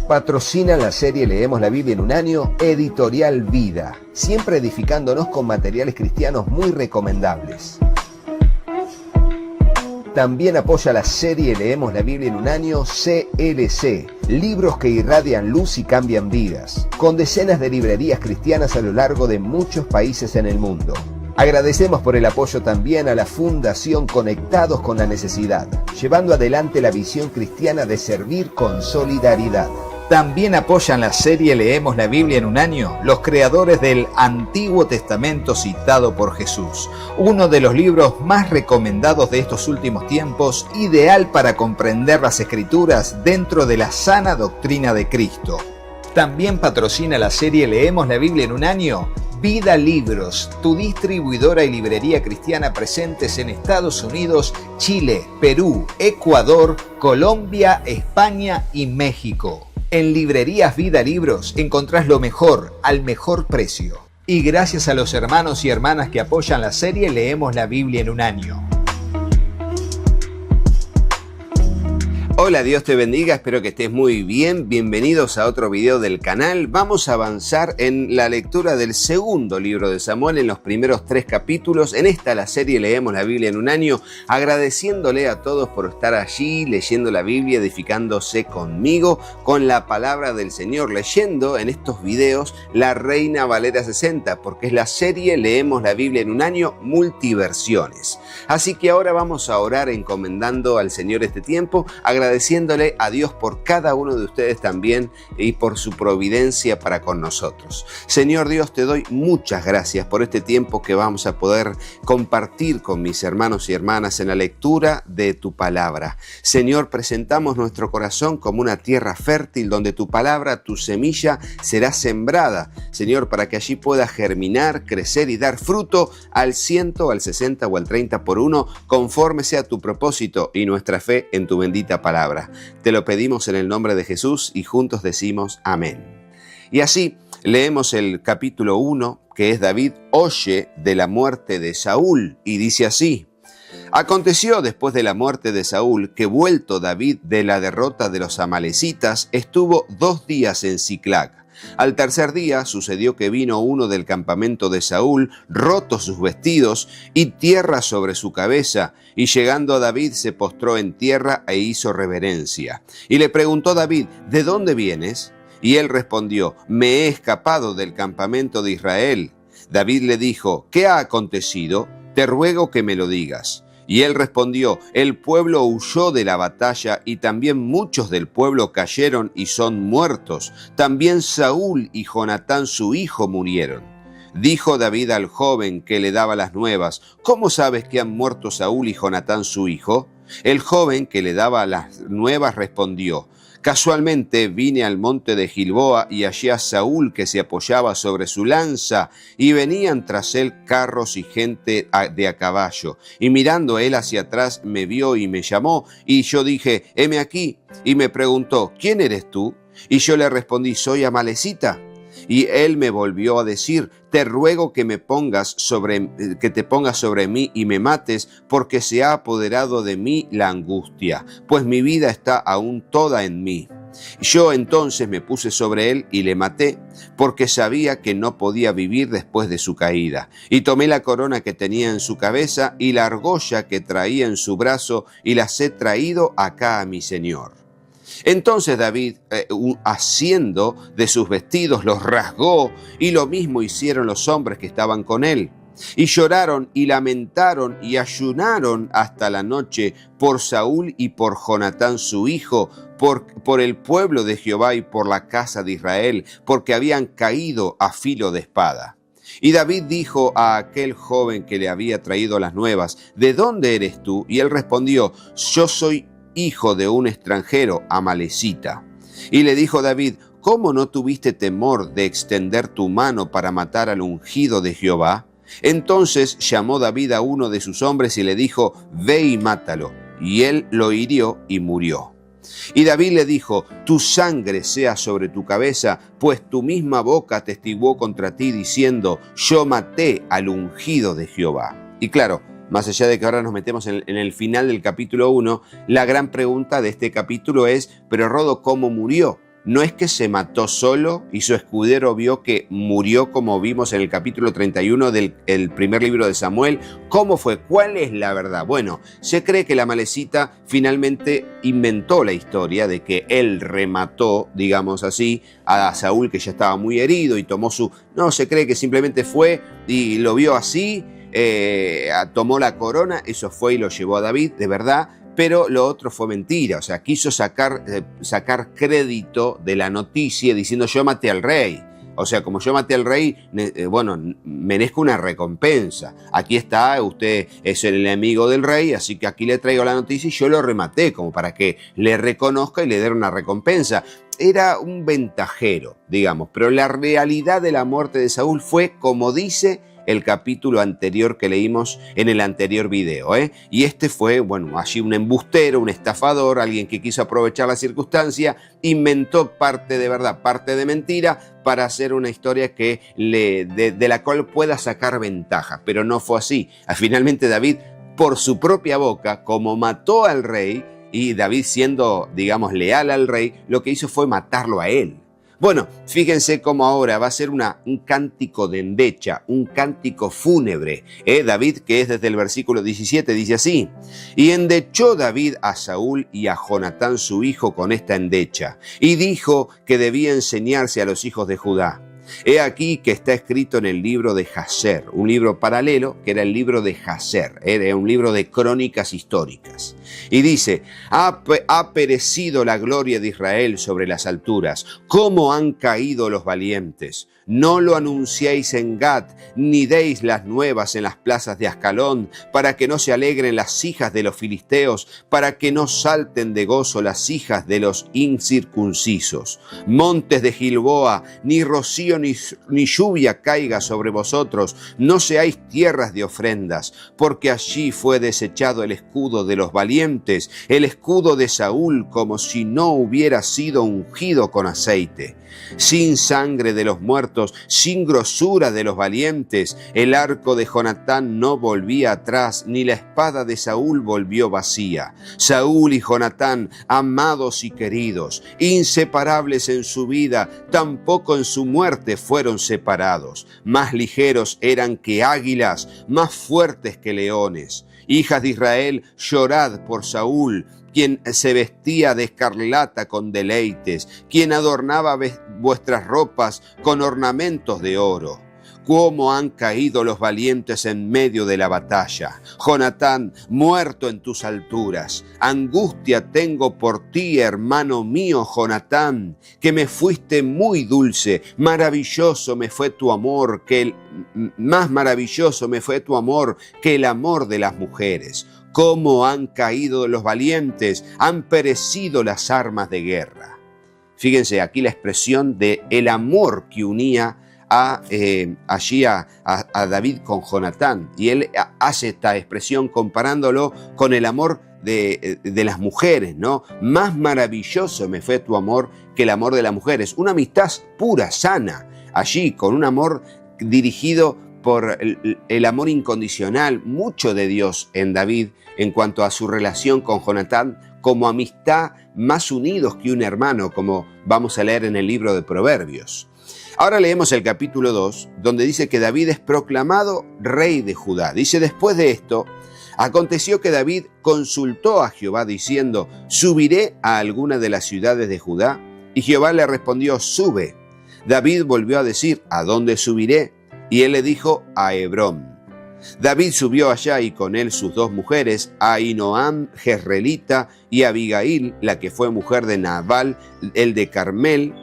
Patrocina la serie Leemos la Biblia en un año, Editorial Vida, siempre edificándonos con materiales cristianos muy recomendables. También apoya la serie Leemos la Biblia en un año, CLC, libros que irradian luz y cambian vidas, con decenas de librerías cristianas a lo largo de muchos países en el mundo. Agradecemos por el apoyo también a la Fundación Conectados con la Necesidad, llevando adelante la visión cristiana de servir con solidaridad. También apoyan la serie Leemos la Biblia en un año los creadores del Antiguo Testamento citado por Jesús, uno de los libros más recomendados de estos últimos tiempos, ideal para comprender las Escrituras dentro de la sana doctrina de Cristo. También patrocina la serie Leemos la Biblia en un año Vida Libros, tu distribuidora y librería cristiana presentes en Estados Unidos, Chile, Perú, Ecuador, Colombia, España y México. En Librerías Vida Libros encontrás lo mejor al mejor precio. Y gracias a los hermanos y hermanas que apoyan la serie Leemos la Biblia en un año. Hola, Dios te bendiga, espero que estés muy bien. Bienvenidos a otro video del canal. Vamos a avanzar en la lectura del segundo libro de Samuel en los primeros 3 capítulos. En esta la serie Leemos la Biblia en un año, agradeciéndole a todos por estar allí leyendo la Biblia, edificándose conmigo con la palabra del Señor, leyendo en estos videos la Reina Valera 60, porque es la serie Leemos la Biblia en un año multiversiones. Así que ahora vamos a orar encomendando al Señor este tiempo, agradeciéndole a Dios por cada uno de ustedes también y por su providencia para con nosotros. Señor Dios, te doy muchas gracias por este tiempo que vamos a poder compartir con mis hermanos y hermanas en la lectura de tu palabra. Señor, presentamos nuestro corazón como una tierra fértil donde tu palabra, tu semilla será sembrada, Señor, para que allí pueda germinar, crecer y dar fruto al 100, al 60 o al 30 por uno, conforme sea tu propósito y nuestra fe en tu bendita palabra. Te lo pedimos en el nombre de Jesús y juntos decimos amén. Y así leemos el capítulo 1, que es David oye de la muerte de Saúl, y dice así: Aconteció después de la muerte de Saúl que, vuelto David de la derrota de los amalecitas, estuvo 2 días en Siclag. Al tercer día sucedió que vino uno del campamento de Saúl, rotos sus vestidos y tierra sobre su cabeza, y llegando a David se postró en tierra e hizo reverencia. Y le preguntó David: ¿de dónde vienes? Y él respondió: me he escapado del campamento de Israel. David le dijo: ¿qué ha acontecido? Te ruego que me lo digas. Y él respondió: el pueblo huyó de la batalla y también muchos del pueblo cayeron y son muertos. También Saúl y Jonatán su hijo murieron. Dijo David al joven que le daba las nuevas: ¿cómo sabes que han muerto Saúl y Jonatán su hijo? El joven que le daba las nuevas respondió: casualmente vine al monte de Gilboa y hallé a Saúl que se apoyaba sobre su lanza y venían tras él carros y gente de a caballo. Y mirando él hacia atrás me vio y me llamó y yo dije: heme aquí. Y me preguntó: ¿quién eres tú? Y yo le respondí: soy amalecita. Y él me volvió a decir: te ruego que te pongas sobre mí y me mates, porque se ha apoderado de mí la angustia, pues mi vida está aún toda en mí. Yo entonces me puse sobre él y le maté, porque sabía que no podía vivir después de su caída. Y tomé la corona que tenía en su cabeza y la argolla que traía en su brazo y las he traído acá a mi señor. Entonces David, haciendo de sus vestidos, los rasgó, y lo mismo hicieron los hombres que estaban con él. Y lloraron y lamentaron y ayunaron hasta la noche por Saúl y por Jonatán su hijo, por el pueblo de Jehová y por la casa de Israel, porque habían caído a filo de espada. Y David dijo a aquel joven que le había traído las nuevas: ¿de dónde eres tú? Y él respondió: yo soy hijo de un extranjero, amalecita. Y le dijo David: ¿cómo no tuviste temor de extender tu mano para matar al ungido de Jehová? Entonces llamó David a uno de sus hombres y le dijo: ve y mátalo. Y él lo hirió y murió. Y David le dijo: tu sangre sea sobre tu cabeza, pues tu misma boca testiguó contra ti diciendo: yo maté al ungido de Jehová. Y claro, más allá de que ahora nos metemos en el final del capítulo 1, la gran pregunta de este capítulo es: pero Rodo, ¿cómo murió? no es que se mató solo y su escudero vio que murió, como vimos en el capítulo 31 del primer libro de Samuel. ¿Cómo fue? ¿Cuál es la verdad? Bueno, se cree que la Amalecita finalmente inventó la historia de que él remató, digamos así, a Saúl, que ya estaba muy herido, y tomó su... No, se cree que simplemente fue y lo vio así, tomó la corona, eso fue y lo llevó a David, de verdad. Pero lo otro fue mentira, o sea, quiso sacar crédito de la noticia diciendo yo maté al rey. O sea, como yo maté al rey, bueno, merezco una recompensa. Aquí está, usted es el enemigo del rey, así que aquí le traigo la noticia y yo lo rematé, como para que le reconozca y le dé una recompensa. Era un ventajero, digamos, pero la realidad de la muerte de Saúl fue, como dice el capítulo anterior que leímos en el anterior video, Y este fue, bueno, allí un embustero, un estafador, alguien que quiso aprovechar la circunstancia, inventó parte de verdad, parte de mentira, para hacer una historia que de la cual pueda sacar ventaja, pero no fue así. Finalmente David, por su propia boca, como mató al rey, y David siendo, digamos, leal al rey, lo que hizo fue matarlo a él. Bueno, fíjense cómo ahora va a ser un cántico de endecha, un cántico fúnebre. David, que es desde el versículo 17, dice así: y endechó David a Saúl y a Jonatán su hijo con esta endecha, y dijo que debía enseñarse a los hijos de Judá. He aquí que está escrito en el libro de Jaser, un libro paralelo que era el libro de Jaser, era un libro de crónicas históricas. Y dice: ha perecido la gloria de Israel sobre las alturas, cómo han caído los valientes. No lo anunciéis en Gat, ni deis las nuevas en las plazas de Ascalón, para que no se alegren las hijas de los filisteos, para que no salten de gozo las hijas de los incircuncisos. Montes de Gilboa, ni rocío ni lluvia caiga sobre vosotros, no seáis tierras de ofrendas, porque allí fue desechado el escudo de los valientes, el escudo de Saúl, como si no hubiera sido ungido con aceite. Sin sangre de los muertos, sin grosura de los valientes, el arco de Jonatán no volvía atrás, ni la espada de Saúl volvió vacía. Saúl y Jonatán, amados y queridos, inseparables en su vida, tampoco en su muerte fueron separados. Más ligeros eran que águilas, más fuertes que leones. Hijas de Israel, llorad por Saúl, quien se vestía de escarlata con deleites, quien adornaba vuestras ropas con ornamentos de oro. Cómo han caído los valientes en medio de la batalla. Jonatán, muerto en tus alturas. Angustia tengo por ti, hermano mío Jonatán, que me fuiste muy dulce. Maravilloso me fue tu amor, más maravilloso me fue tu amor que el amor de las mujeres. Cómo han caído los valientes, han perecido las armas de guerra. Fíjense aquí la expresión de el amor que unía allí a David con Jonatán. Y él hace esta expresión comparándolo con el amor de las mujeres, ¿no? Más maravilloso me fue tu amor que el amor de las mujeres. Una amistad pura, sana, allí con un amor dirigido por el amor incondicional, mucho de Dios en David en cuanto a su relación con Jonatán, como amistad, más unidos que un hermano, como vamos a leer en el libro de Proverbios. Ahora leemos el capítulo 2, donde dice que David es proclamado rey de Judá. Dice: después de esto, aconteció que David consultó a Jehová diciendo: ¿subiré a alguna de las ciudades de Judá? Y Jehová le respondió: sube. David volvió a decir: ¿a dónde subiré? Y él le dijo: a Hebrón. David subió allá y con él sus dos mujeres, Ahinoam jezreelita y Abigail, la que fue mujer de Nabal, el de Carmel.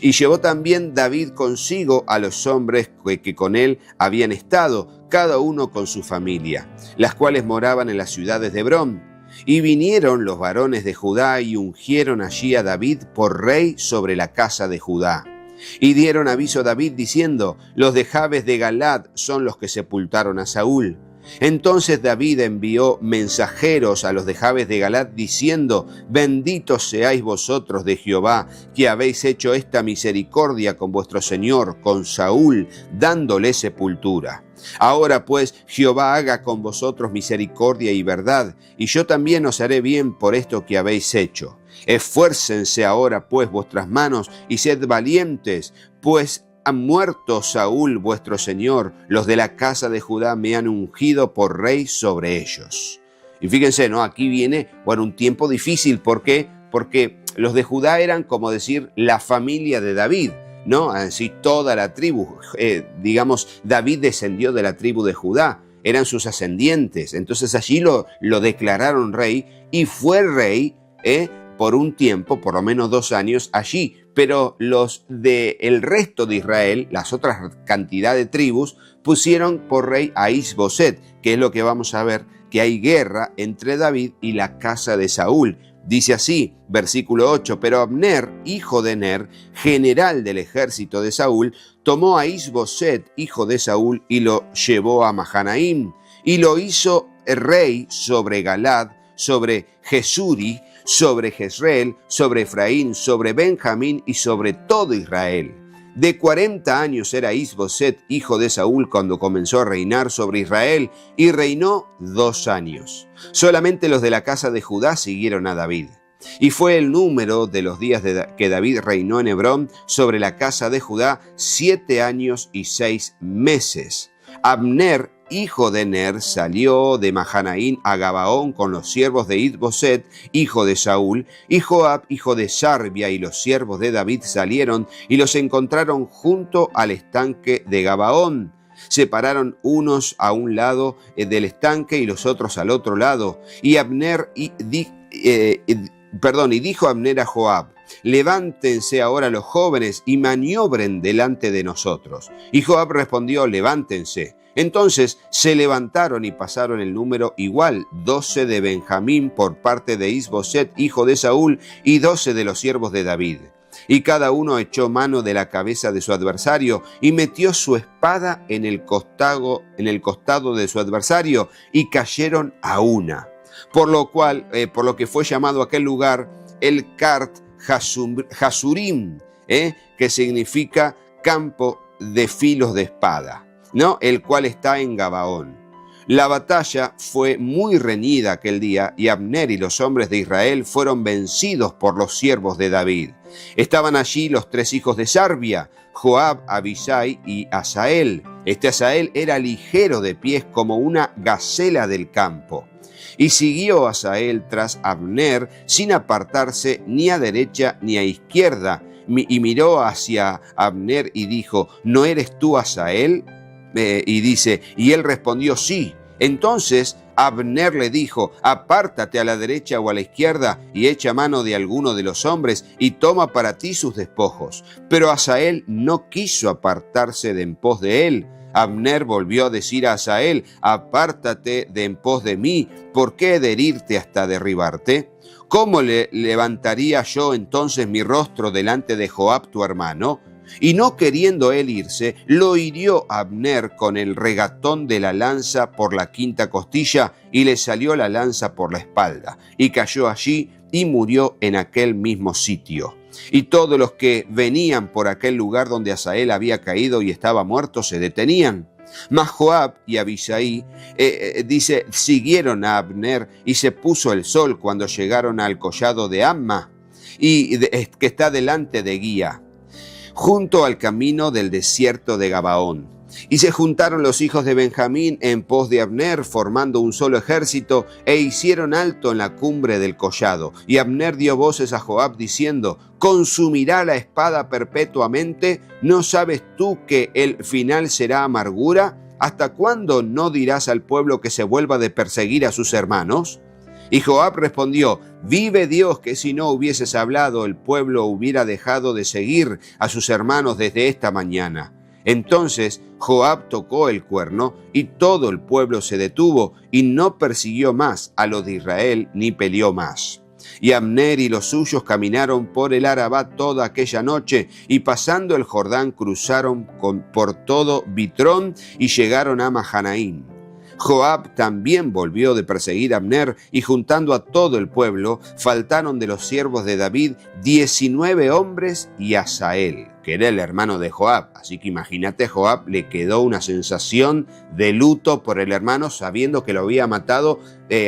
Y llevó también David consigo a los hombres que con él habían estado, cada uno con su familia, las cuales moraban en las ciudades de Hebrón. Y vinieron los varones de Judá y ungieron allí a David por rey sobre la casa de Judá. Y dieron aviso a David diciendo: los de Jabes de Galad son los que sepultaron a Saúl. Entonces David envió mensajeros a los de Jabes de Galad diciendo: benditos seáis vosotros de Jehová, que habéis hecho esta misericordia con vuestro señor, con Saúl, dándole sepultura. Ahora pues Jehová haga con vosotros misericordia y verdad, y yo también os haré bien por esto que habéis hecho. Esfuércense ahora pues vuestras manos y sed valientes, pues ha muerto Saúl vuestro señor, los de la casa de Judá me han ungido por rey sobre ellos. Y fíjense, ¿no? Aquí viene, un tiempo difícil. ¿Por qué? Porque los de Judá eran, como decir, la familia de David, ¿no? Así toda la tribu, David descendió de la tribu de Judá, eran sus ascendientes. Entonces allí lo declararon rey y fue rey, por un tiempo, por lo menos 2 años allí. Pero los del resto de Israel, las otras cantidad de tribus, pusieron por rey a Is-Boset, que es lo que vamos a ver, que hay guerra entre David y la casa de Saúl. Dice así, versículo 8, pero Abner, hijo de Ner, general del ejército de Saúl, tomó a Is-Boset, hijo de Saúl, y lo llevó a Mahanaim, y lo hizo rey sobre Galad, sobre Jesuri, sobre Jezreel, sobre Efraín, sobre Benjamín y sobre todo Israel. De 40 años era Is-Boset, hijo de Saúl, cuando comenzó a reinar sobre Israel, y reinó 2 años. Solamente los de la casa de Judá siguieron a David. Y fue el número de los días que David reinó en Hebrón sobre la casa de Judá 7 años y 6 meses. Abner, hijo de Ner, salió de Mahanaim a Gabaón con los siervos de Is-Boset, hijo de Saúl, y Joab, hijo de Sarbia, y los siervos de David salieron y los encontraron junto al estanque de Gabaón. Se pararon unos a un lado del estanque y los otros al otro lado. Y dijo Abner a Joab: levántense ahora los jóvenes y maniobren delante de nosotros. Y Joab respondió: levántense. Entonces se levantaron y pasaron el número igual, 12 de Benjamín por parte de Is-Boset, hijo de Saúl, y 12 de los siervos de David. Y cada uno echó mano de la cabeza de su adversario y metió su espada en el costado de su adversario, y cayeron a una. Por lo que fue llamado aquel lugar el Kart Hasurim, que significa campo de filos de espada, ¿no? El cual está en Gabaón. La batalla fue muy reñida aquel día, y Abner y los hombres de Israel fueron vencidos por los siervos de David. Estaban allí los 3 hijos de Sarbia, Joab, Abisai y Asael. Este Asael era ligero de pies como una gacela del campo. Y siguió Asael tras Abner sin apartarse ni a derecha ni a izquierda, y miró hacia Abner y dijo: ¿no eres tú Asael? Y él respondió: sí. Entonces Abner le dijo: apártate a la derecha o a la izquierda y echa mano de alguno de los hombres y toma para ti sus despojos. Pero Asael no quiso apartarse de en pos de él. Abner volvió a decir a Asael: apártate de en pos de mí, ¿por qué he de herirte hasta derribarte? ¿Cómo le levantaría yo entonces mi rostro delante de Joab tu hermano? Y no queriendo él irse, lo hirió Abner con el regatón de la lanza por la 5ª costilla, y le salió la lanza por la espalda, y cayó allí y murió en aquel mismo sitio. Y todos los que venían por aquel lugar donde Asael había caído y estaba muerto se detenían. Mas Joab y Abisai, siguieron a Abner, y se puso el sol cuando llegaron al collado de Amma, que está delante de Guía, junto al camino del desierto de Gabaón. Y se juntaron los hijos de Benjamín en pos de Abner, formando un solo ejército, e hicieron alto en la cumbre del collado. Y Abner dio voces a Joab diciendo: ¿consumirá la espada perpetuamente? ¿No sabes tú que el final será amargura? ¿Hasta cuándo no dirás al pueblo que se vuelva de perseguir a sus hermanos? Y Joab respondió: vive Dios, que si no hubieses hablado, el pueblo hubiera dejado de seguir a sus hermanos desde esta mañana. Entonces Joab tocó el cuerno, y todo el pueblo se detuvo, y no persiguió más a los de Israel, ni peleó más. Y Abner y los suyos caminaron por el Arabá toda aquella noche, y pasando el Jordán cruzaron por todo Bitrón, y llegaron a Mahanaim. Joab también volvió de perseguir a Abner, y juntando a todo el pueblo, faltaron de los siervos de David 19 hombres y Asael, que era el hermano de Joab. Así que imagínate, a Joab le quedó una sensación de luto por el hermano, sabiendo que lo había matado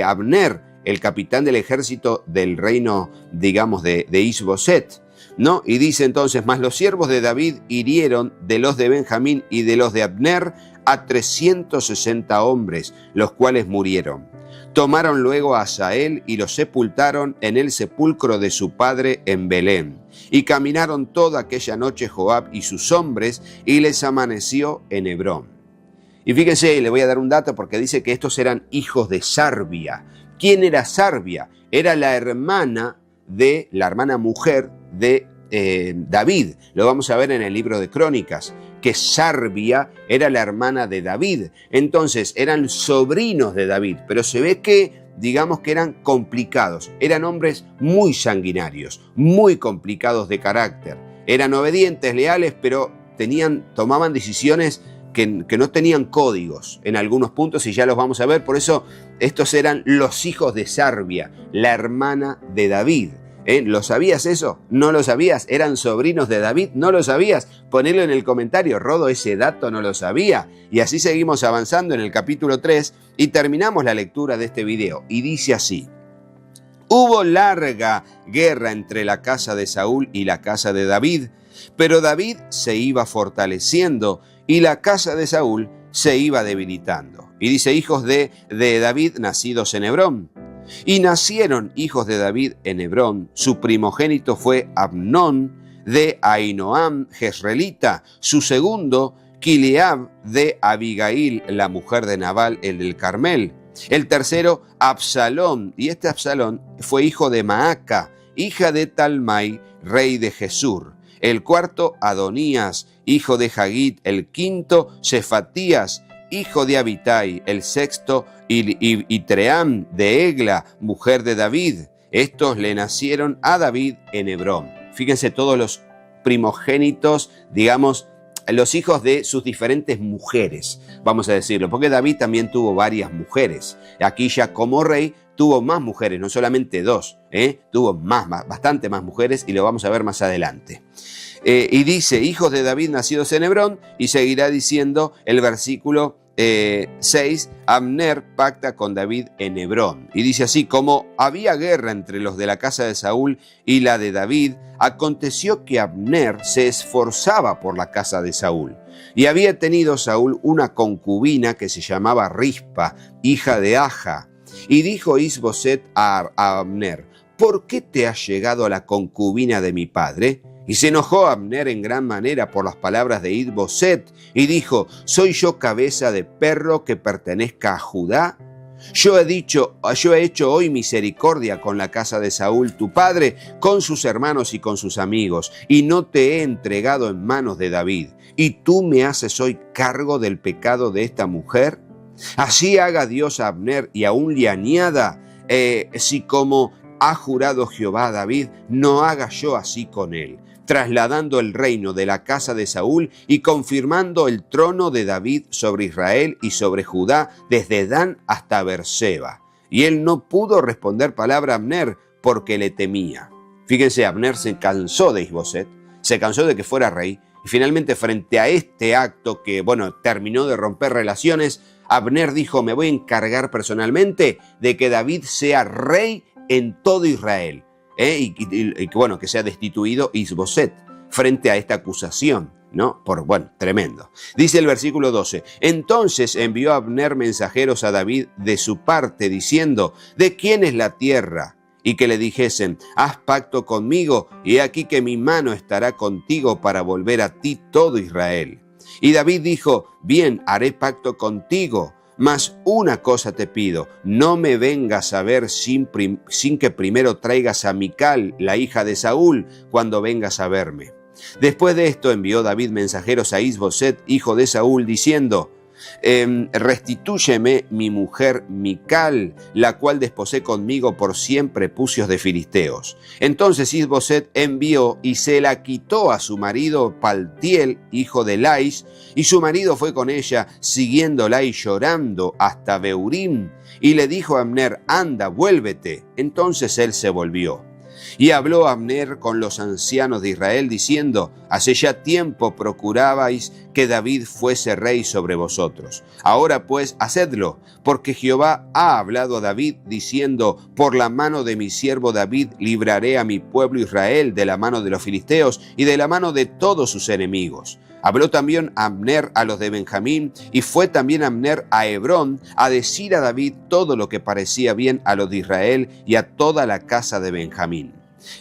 Abner, el capitán del ejército del reino, digamos, de Is-Boset, ¿no? Y dice entonces, mas los siervos de David hirieron de los de Benjamín y de los de Abner a 360 hombres, los cuales murieron. Tomaron luego a Asael y lo sepultaron en el sepulcro de su padre en Belén. Y caminaron toda aquella noche Joab y sus hombres, y les amaneció en Hebrón. Y fíjense, le voy a dar un dato porque dice que estos eran hijos de Sarbia. ¿Quién era Sarbia? Era la hermana mujer de David. Lo vamos a ver en el libro de Crónicas, que Sarbia era la hermana de David. Entonces eran sobrinos de David, pero se ve que, digamos que eran complicados. Eran hombres muy sanguinarios, muy complicados de carácter. Eran obedientes, leales, pero tomaban decisiones que no tenían códigos en algunos puntos, y ya los vamos a ver. Por eso estos eran los hijos de Sarbia, la hermana de David. ¿Lo sabías eso? ¿No lo sabías? ¿Eran sobrinos de David? ¿No lo sabías? Ponelo en el comentario. Rodo, ese dato no lo sabía. Y así seguimos avanzando en el capítulo 3 y terminamos la lectura de este video. Y dice así: hubo larga guerra entre la casa de Saúl y la casa de David, pero David se iba fortaleciendo y la casa de Saúl se iba debilitando. Y dice, hijos de David nacidos en Hebrón. Y nacieron hijos de David en Hebrón. Su primogénito fue Amnón de Ahinoam Jezreelita. Su segundo, Kileab de Abigail, la mujer de Nabal, el del Carmel. El tercero, Absalón. Y este Absalón fue hijo de Maaca, hija de Talmai, rey de Gesur. El cuarto, Adonías, hijo de Hagit. El quinto, Sefatías, hijo de Abitai. El sexto, Itream de Egla, mujer de David. Estos le nacieron a David en Hebrón. Fíjense todos los primogénitos, digamos, los hijos de sus diferentes mujeres, vamos a decirlo, porque David también tuvo varias mujeres. Aquí ya como rey tuvo más mujeres, no solamente dos, tuvo bastante más mujeres, y lo vamos a ver más adelante. Y dice, hijos de David nacidos en Hebrón, y seguirá diciendo el versículo 6, Abner pacta con David en Hebrón. Y dice así, como había guerra entre los de la casa de Saúl y la de David, aconteció que Abner se esforzaba por la casa de Saúl. Y había tenido Saúl una concubina que se llamaba Rispa, hija de Aja. Y dijo Is-Boset a Abner, ¿por qué te has llegado a la concubina de mi padre? Y se enojó Abner en gran manera por las palabras de Is-Boset y dijo, ¿soy yo cabeza de perro que pertenezca a Judá? Yo he hecho hoy misericordia con la casa de Saúl tu padre, con sus hermanos y con sus amigos, y no te he entregado en manos de David. ¿Y tú me haces hoy cargo del pecado de esta mujer? Así haga Dios a Abner y aún le añada, si como ha jurado Jehová a David, no haga yo así con él, trasladando el reino de la casa de Saúl y confirmando el trono de David sobre Israel y sobre Judá desde Dan hasta Berseba. Y él no pudo responder palabra a Abner porque le temía. Fíjense, Abner se cansó de Is-Boset, se cansó de que fuera rey, y finalmente frente a este acto que, terminó de romper relaciones, Abner dijo, me voy a encargar personalmente de que David sea rey en todo Israel. Que sea destituido Is-Boset frente a esta acusación, ¿no? Tremendo. Dice el versículo 12, entonces envió Abner mensajeros a David de su parte, diciendo, ¿de quién es la tierra? Y que le dijesen, haz pacto conmigo, y he aquí que mi mano estará contigo para volver a ti todo Israel. Y David dijo, bien, haré pacto contigo, mas una cosa te pido, no me vengas a ver sin que primero traigas a Mical, la hija de Saúl, cuando vengas a verme. Después de esto envió David mensajeros a Is-Boset, hijo de Saúl, diciendo, restitúyeme mi mujer Mical, la cual desposé conmigo por 100 prepucios de filisteos. Entonces Is-Boset envió y se la quitó a su marido Paltiel, hijo de Lais, y su marido fue con ella, siguiéndola y llorando hasta Beurim, y le dijo a Abner, anda, vuélvete. Entonces él se volvió. Y habló Abner con los ancianos de Israel, diciendo: hace ya tiempo procurabais que David fuese rey sobre vosotros. Ahora pues, hacedlo, porque Jehová ha hablado a David, diciendo: por la mano de mi siervo David libraré a mi pueblo Israel de la mano de los filisteos y de la mano de todos sus enemigos. Habló también Abner a los de Benjamín, y fue también Abner a Hebrón a decir a David todo lo que parecía bien a los de Israel y a toda la casa de Benjamín.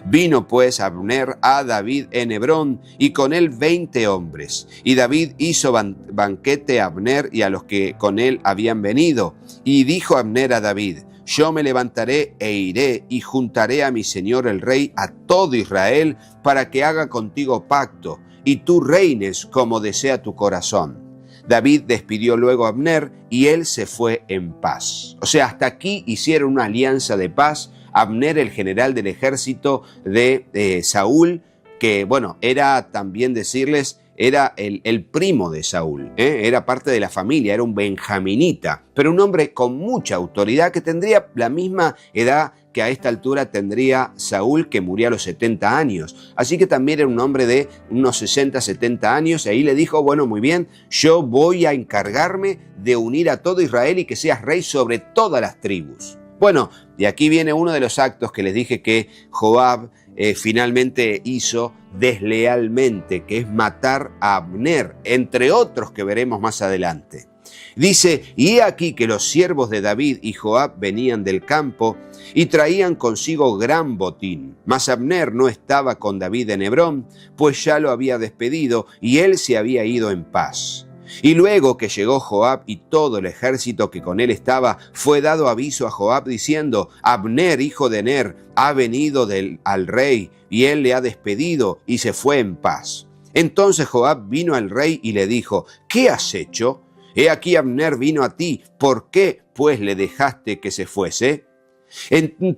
Vino pues Abner a David en Hebrón, y con él 20 hombres. Y David hizo banquete a Abner y a los que con él habían venido. Y dijo Abner a David: yo me levantaré e iré y juntaré a mi señor el rey a todo Israel para que haga contigo pacto, y tú reines como desea tu corazón. David despidió luego a Abner y él se fue en paz. O sea, hasta aquí hicieron una alianza de paz. Abner, el general del ejército de Saúl, que bueno, era también decirles, era el primo de Saúl, era parte de la familia, era un benjaminita, pero un hombre con mucha autoridad que tendría la misma edad que a esta altura tendría Saúl, que murió a los 70 años. Así que también era un hombre de unos 60, 70 años, y ahí le dijo: bueno, muy bien, yo voy a encargarme de unir a todo Israel y que seas rey sobre todas las tribus. Bueno, y aquí viene uno de los actos que les dije que Joab finalmente hizo deslealmente, que es matar a Abner, entre otros que veremos más adelante. Dice: y he aquí que los siervos de David y Joab venían del campo y traían consigo gran botín. Mas Abner no estaba con David en Hebrón, pues ya lo había despedido y él se había ido en paz. Y luego que llegó Joab y todo el ejército que con él estaba, fue dado aviso a Joab diciendo: Abner, hijo de Ner, ha venido al rey, y él le ha despedido y se fue en paz. Entonces Joab vino al rey y le dijo: ¿qué has hecho? He aquí Abner vino a ti, ¿por qué pues le dejaste que se fuese?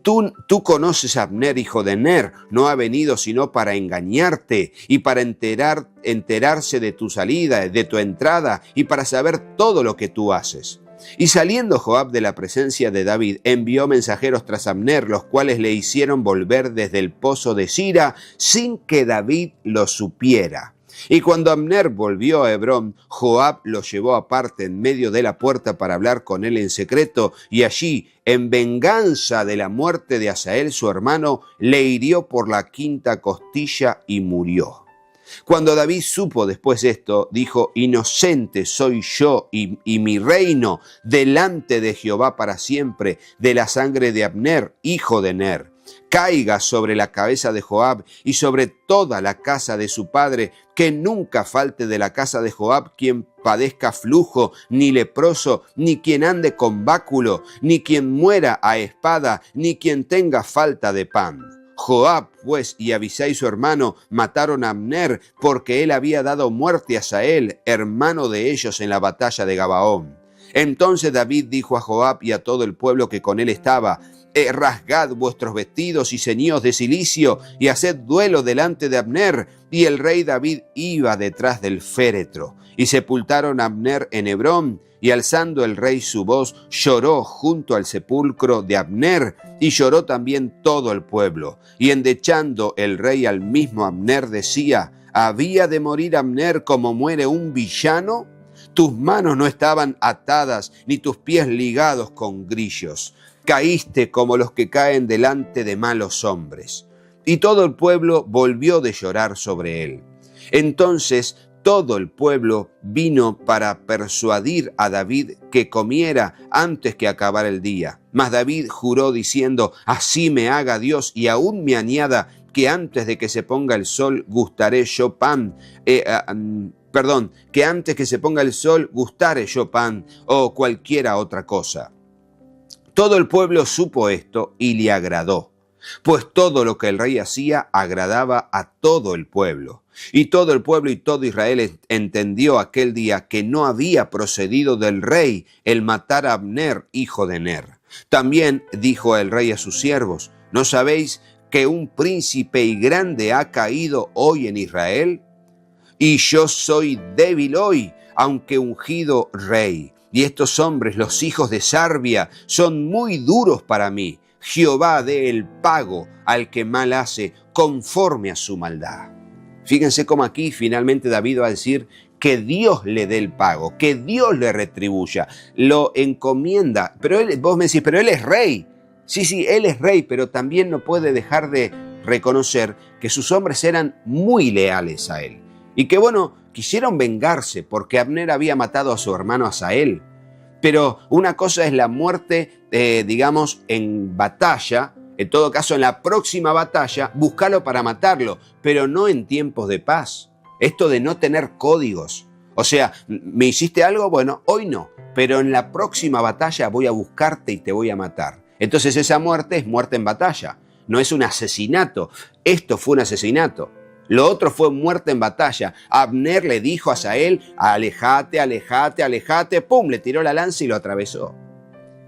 Tú conoces a Abner, hijo de Ner, no ha venido sino para engañarte y para enterarse de tu salida, de tu entrada, y para saber todo lo que tú haces. Y saliendo Joab de la presencia de David, envió mensajeros tras Abner, los cuales le hicieron volver desde el pozo de Sira, sin que David lo supiera. Y cuando Abner volvió a Hebrón, Joab lo llevó aparte en medio de la puerta para hablar con él en secreto, y allí, en venganza de la muerte de Asael su hermano, le hirió por la quinta costilla y murió. Cuando David supo después esto, dijo: inocente soy yo y mi reino delante de Jehová para siempre, de la sangre de Abner, hijo de Ner. Caiga sobre la cabeza de Joab y sobre toda la casa de su padre, que nunca falte de la casa de Joab quien padezca flujo, ni leproso, ni quien ande con báculo, ni quien muera a espada, ni quien tenga falta de pan. Joab, pues, y Abisai su hermano mataron a Abner, porque él había dado muerte a Asael, hermano de ellos, en la batalla de Gabaón. Entonces David dijo a Joab y a todo el pueblo que con él estaba: rasgad vuestros vestidos y ceñíos de cilicio y haced duelo delante de Abner. Y el rey David iba detrás del féretro. Y sepultaron a Abner en Hebrón, y alzando el rey su voz, lloró junto al sepulcro de Abner, y lloró también todo el pueblo. Y endechando el rey al mismo Abner decía: ¿había de morir Abner como muere un villano? Tus manos no estaban atadas, ni tus pies ligados con grillos. Caíste como los que caen delante de malos hombres. Y todo el pueblo volvió de llorar sobre él. Entonces todo el pueblo vino para persuadir a David que comiera antes que acabara el día. Mas David juró diciendo: así me haga Dios y aún me añada, que antes de que se ponga el sol gustaré yo pan. Que antes que se ponga el sol gustaré yo pan o cualquiera otra cosa. Todo el pueblo supo esto y le agradó, pues todo lo que el rey hacía agradaba a todo el pueblo. Y todo el pueblo y todo Israel entendió aquel día que no había procedido del rey el matar a Abner, hijo de Ner. También dijo el rey a sus siervos: ¿no sabéis que un príncipe y grande ha caído hoy en Israel? Y yo soy débil hoy, aunque ungido rey. Y estos hombres, los hijos de Sarbia, son muy duros para mí. Jehová dé el pago al que mal hace conforme a su maldad. Fíjense cómo aquí finalmente David va a decir que Dios le dé el pago, que Dios le retribuya, lo encomienda. Pero vos me decís, pero él es rey. Sí, él es rey, pero también no puede dejar de reconocer que sus hombres eran muy leales a él. Y que quisieron vengarse porque Abner había matado a su hermano Asael. Pero una cosa es la muerte, en batalla. En todo caso, en la próxima batalla, búscalo para matarlo, pero no en tiempos de paz. Esto de no tener códigos. O sea, ¿me hiciste algo? Bueno, hoy no, pero en la próxima batalla voy a buscarte y te voy a matar. Entonces esa muerte es muerte en batalla, no es un asesinato. Esto fue un asesinato. Lo otro fue muerte en batalla. Abner le dijo a Asael, alejate, alejate, alejate. ¡Pum! Le tiró la lanza y lo atravesó.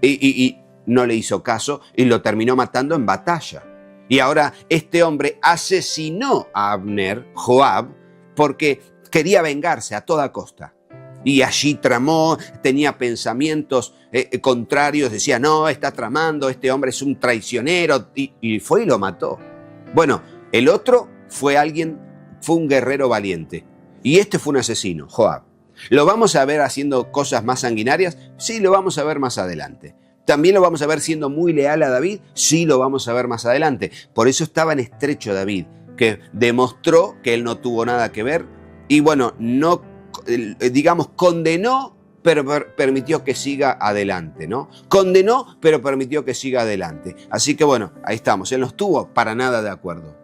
Y no le hizo caso y lo terminó matando en batalla. Y ahora este hombre asesinó a Abner, Joab, porque quería vengarse a toda costa. Y allí tramó, tenía pensamientos contrarios, decía, no, está tramando, este hombre es un traicionero, y fue y lo mató. Bueno, el otro fue un guerrero valiente, y este fue un asesino, Joab. ¿Lo vamos a ver haciendo cosas más sanguinarias? Sí, lo vamos a ver más adelante. ¿También lo vamos a ver siendo muy leal a David? Sí, lo vamos a ver más adelante. Por eso estaba en estrecho David, que demostró que él no tuvo nada que ver, y condenó, pero permitió que siga adelante, ¿no? Condenó, pero permitió que siga adelante. Así que ahí estamos. Él no estuvo para nada de acuerdo.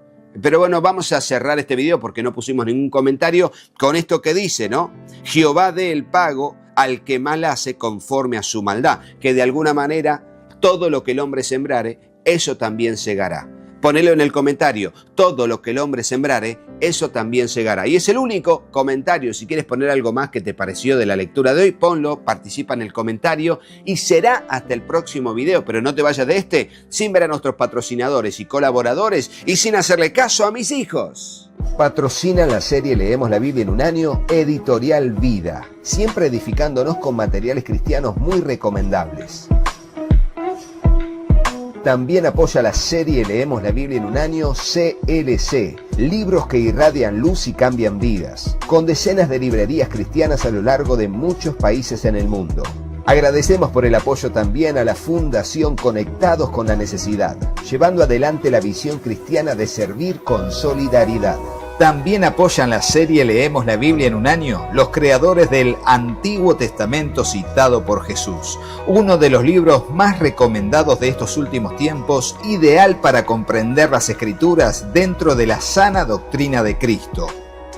Pero vamos a cerrar este video porque no pusimos ningún comentario con esto que dice, ¿no? Jehová dé el pago al que mal hace conforme a su maldad. Que de alguna manera todo lo que el hombre sembrare, eso también segará. Ponelo en el comentario, todo lo que el hombre sembrare, eso también segará. Y es el único comentario. Si quieres poner algo más que te pareció de la lectura de hoy, ponlo, participa en el comentario y será hasta el próximo video. Pero no te vayas de este sin ver a nuestros patrocinadores y colaboradores y sin hacerle caso a mis hijos. Patrocina la serie Leemos la Biblia en un año, Editorial Vida, siempre edificándonos con materiales cristianos muy recomendables. También apoya la serie Leemos la Biblia en un año, CLC, libros que irradian luz y cambian vidas, con decenas de librerías cristianas a lo largo de muchos países en el mundo. Agradecemos por el apoyo también a la Fundación Conectados con la Necesidad, llevando adelante la visión cristiana de servir con solidaridad. También apoyan la serie Leemos la Biblia en un año los creadores del Antiguo Testamento citado por Jesús, uno de los libros más recomendados de estos últimos tiempos, ideal para comprender las Escrituras dentro de la sana doctrina de Cristo.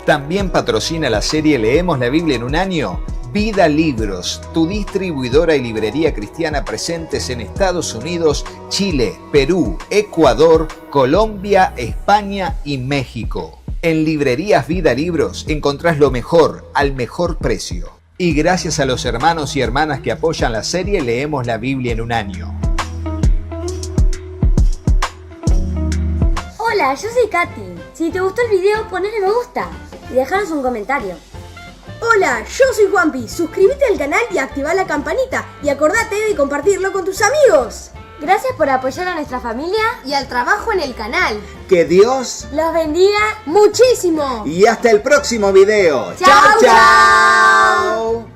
También patrocina la serie Leemos la Biblia en un año Vida Libros, tu distribuidora y librería cristiana presentes en Estados Unidos, Chile, Perú, Ecuador, Colombia, España y México. En Librerías Vida Libros encontrás lo mejor al mejor precio. Y gracias a los hermanos y hermanas que apoyan la serie Leemos la Biblia en un año. Hola, yo soy Katy. Si te gustó el video, ponle me gusta y dejanos un comentario. Hola, yo soy Juanpi. Suscríbete al canal y activa la campanita. Y acordate de compartirlo con tus amigos. Gracias por apoyar a nuestra familia Y al trabajo en el canal. Que Dios los bendiga muchísimo. y hasta el próximo video. ¡Chao, ¡Chao!